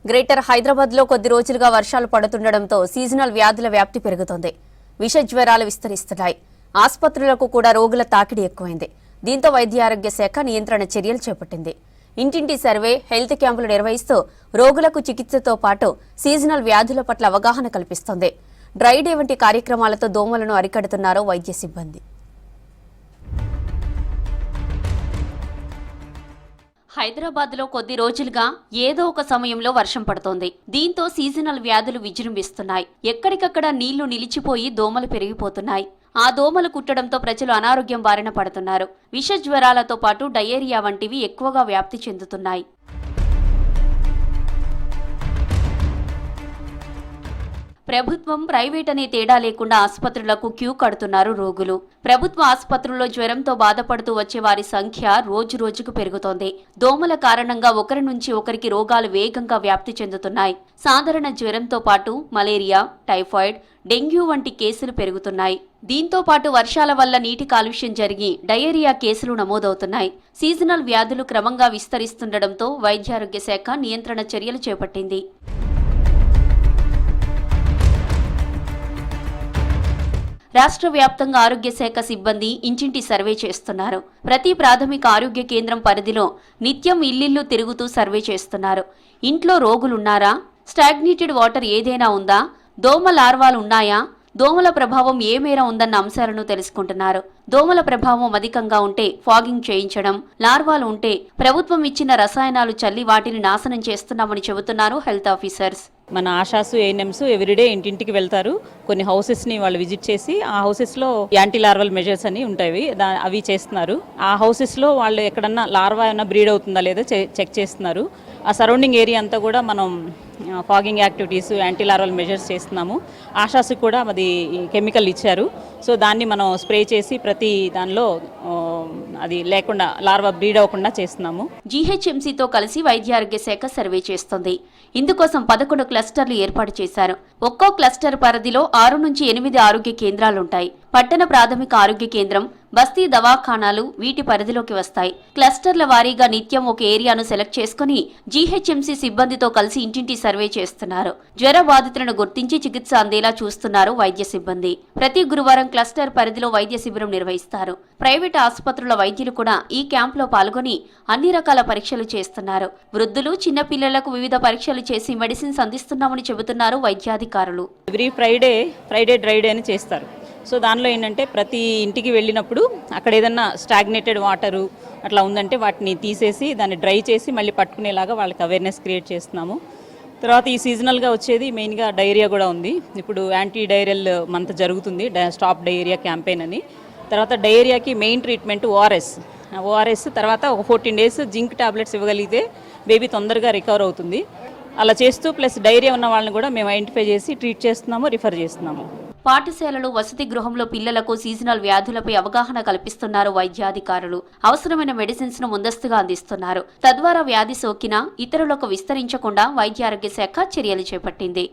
Greater Hyderabad లో కొద్ది రోజులుగా వర్షాలు పడుతుండటంతో సీజనల్ వ్యాధుల వ్యాప్తి పెరుగుతోంది. విష జ్వరాలు విస్తరిస్తున్నాయి. ఆసుపత్రులకు కూడా రోగుల తాకిడి ఎక్కువైంది. దీంతో వైద్య ఆరోగ్య శాఖ నియంత్రణ చర్యలు చేపట్టింది. ఇంటింటి సర్వే, హెల్త్ క్యాంపులు నిర్వహిస్తూ రోగులకు చికిత్సతో పాటు సీజనల్ వ్యాధుల పట్ల అవగాహన కల్పిస్తోంది. డ్రై డే వంటి కార్యక్రమాలతో దోమలను అరికడుతున్నారు వైద్య సిబ్బంది. హైదరాబాద్ లో కొద్ది రోజులుగా ఏదో ఒక సమయంలో వర్షం పడుతోంది. దీంతో సీజనల్ వ్యాధులు విజృంభిస్తున్నాయి. ఎక్కడికక్కడ నీళ్లు నిలిచిపోయి దోమలు పెరిగిపోతున్నాయి. ఆ దోమలు కుట్టడంతో ప్రజలు అనారోగ్యం బారిన పడుతున్నారు. విష జ్వరాలతో పాటు డయేరియా వంటివి ఎక్కువగా వ్యాప్తి చెందుతున్నాయి. ప్రభుత్వం, ప్రైవేట్ అనే తేడా లేకుండా ఆసుపత్రులకు క్యూ కడుతున్నారు రోగులు. ప్రభుత్వ ఆసుపత్రుల్లో జ్వరంతో బాధపడుతూ వచ్చే వారి సంఖ్య రోజురోజుకు పెరుగుతోంది. దోమల కారణంగా ఒకరి నుంచి ఒకరికి రోగాలు వేగంగా వ్యాప్తి చెందుతున్నాయి. సాధారణ జ్వరంతో పాటు మలేరియా, టైఫాయిడ్, డెంగ్యూ వంటి కేసులు పెరుగుతున్నాయి. దీంతో పాటు వర్షాల వల్ల నీటి కాలుష్యం జరిగి డయేరియా కేసులు నమోదవుతున్నాయి. సీజనల్ వ్యాధులు క్రమంగా విస్తరిస్తుండటంతో వైద్యారోగ్య శాఖ నియంత్రణ చర్యలు చేపట్టింది. రాష్ట్ర వ్యాప్తంగా ఆరోగ్య శాఖ సిబ్బంది ఇంటింటి సర్వే చేస్తున్నారు. ప్రతి ప్రాథమిక ఆరోగ్య కేంద్రం పరిధిలో నిత్యం ఇల్లిల్లు తిరుగుతూ సర్వే చేస్తున్నారు. ఇంట్లో రోగులున్నారా? స్టాగ్నేటెడ్ వాటర్ ఏదైనా ఉందా? దోమ లార్వాలు ఉన్నాయా? దోమల ప్రభావం ఏ మేర ఉందన్న అంశాలను తెలుసుకుంటున్నారు. దోమల ప్రభావం అధికంగా ఉంటే ఫాగింగ్ చేయించడం, లార్వాలు ఉంటే ప్రభుత్వం ఇచ్చిన రసాయనాలు చల్లి వాటిని నాశనం చేస్తున్నామని చెబుతున్నారు హెల్త్ ఆఫీసర్స్. మన ఆశాసు, ఏఎన్ఎంస్ ఎవ్రీడే ఇంటింటికి వెళ్తారు. కొన్ని హౌసెస్ని వాళ్ళు విజిట్ చేసి ఆ హౌసెస్లో యాంటీ లార్వల్ మెజర్స్ అని ఉంటాయి, అవి చేస్తున్నారు. ఆ హౌసెస్లో వాళ్ళు ఎక్కడన్నా లార్వా ఏమైనా బ్రీడ్ అవుతుందా లేదా చెక్ చేస్తున్నారు. ఆ సరౌండింగ్ ఏరియా అంతా కూడా మనం fogging activities, anti larval measures చేస్తున్నాము. ఆశాసుకు కూడా అది కెమికల్ ఇచ్చారు. సో దాన్ని మనం స్ప్రే చేసి ప్రతి దానిలో అది లేకుండా లార్వా బ్రీడ్ అవ్వకుండా చేస్తున్నాము. జీహెచ్ఎంసీతో కలిసి వైద్యారోగ్య శాఖ సర్వే చేస్తోంది. ఇందుకోసం 11 క్లస్టర్లు ఏర్పాటు చేశారు. ఒక్కో క్లస్టర్ పరిధిలో 6 నుంచి 8 ఆరోగ్య కేంద్రాలుంటాయి. పట్టణ ప్రాథమిక ఆరోగ్య కేంద్రం, బస్తీ దవాఖానాలు వీటి పరిధిలోకి వస్తాయి. క్లస్టర్ల వారీగా నిత్యం ఒక ఏరియాను సెలెక్ట్ చేసుకుని జీహెచ్ఎంసీ సిబ్బందితో కలిసి ఇంటింటి సర్వే చేస్తున్నారు. జ్వర బాధితులను గుర్తించి చికిత్స అందేలా చూస్తున్నారు వైద్య సిబ్బంది. ప్రతి గురువారం క్లస్టర్ పరిధిలో వైద్య శిబిరం నిర్వహిస్తారు. ప్రైవేట్ ఆసుపత్రుల వైద్యులు కూడా ఈ క్యాంపులో పాల్గొని అన్ని రకాల పరీక్షలు చేస్తున్నారు. వృద్ధులు, చిన్నపిల్లలకు వివిధ పరీక్షలు చేసి మెడిసిన్స్ అందిస్తున్నామని చెబుతున్నారు వైద్యాధికారులు. ఎవ్రీ ఫ్రైడే డ్రై డే అని చేస్తారు. సో దానిలో ఏంటంటే ప్రతి ఇంటికి వెళ్ళినప్పుడు అక్కడ ఏదన్నా స్టాగ్నేటెడ్ వాటరు అట్లా ఉందంటే వాటిని తీసేసి దాన్ని డ్రై చేసి మళ్ళీ పట్టుకునేలాగా వాళ్ళకి అవేర్నెస్ క్రియేట్ చేస్తున్నాము. తర్వాత ఈ సీజనల్గా వచ్చేది మెయిన్గా డయేరియా కూడా ఉంది. ఇప్పుడు యాంటీ డైరియల్ మంత్ జరుగుతుంది, స్టాప్ డయేరియా క్యాంపెయిన్ అని. తర్వాత డయేరియాకి మెయిన్ ట్రీట్మెంట్ ఓఆర్ఎస్ తర్వాత ఒక 14 days జింక్ టాబ్లెట్స్ ఇవ్వగలిగితే బేబీ తొందరగా రికవర్ అవుతుంది. అలా చేస్తూ ప్లస్ డయేరియా ఉన్న వాళ్ళని కూడా మేము ఐడెంటిఫై చేసి ట్రీట్ చేస్తున్నాము, రిఫర్ చేస్తున్నాము. పాఠశాలలు, వసతి గృహంలో పిల్లలకు సీజనల్ వ్యాధులపై అవగాహన కల్పిస్తున్నారు వైద్యాధికారులు. అవసరమైన మెడిసిన్స్ ను ముందస్తుగా అందిస్తున్నారు. తద్వారా వ్యాధి సోకినా ఇతరులకు విస్తరించకుండా వైద్యారోగ్య శాఖ చర్యలు చేపట్టింది.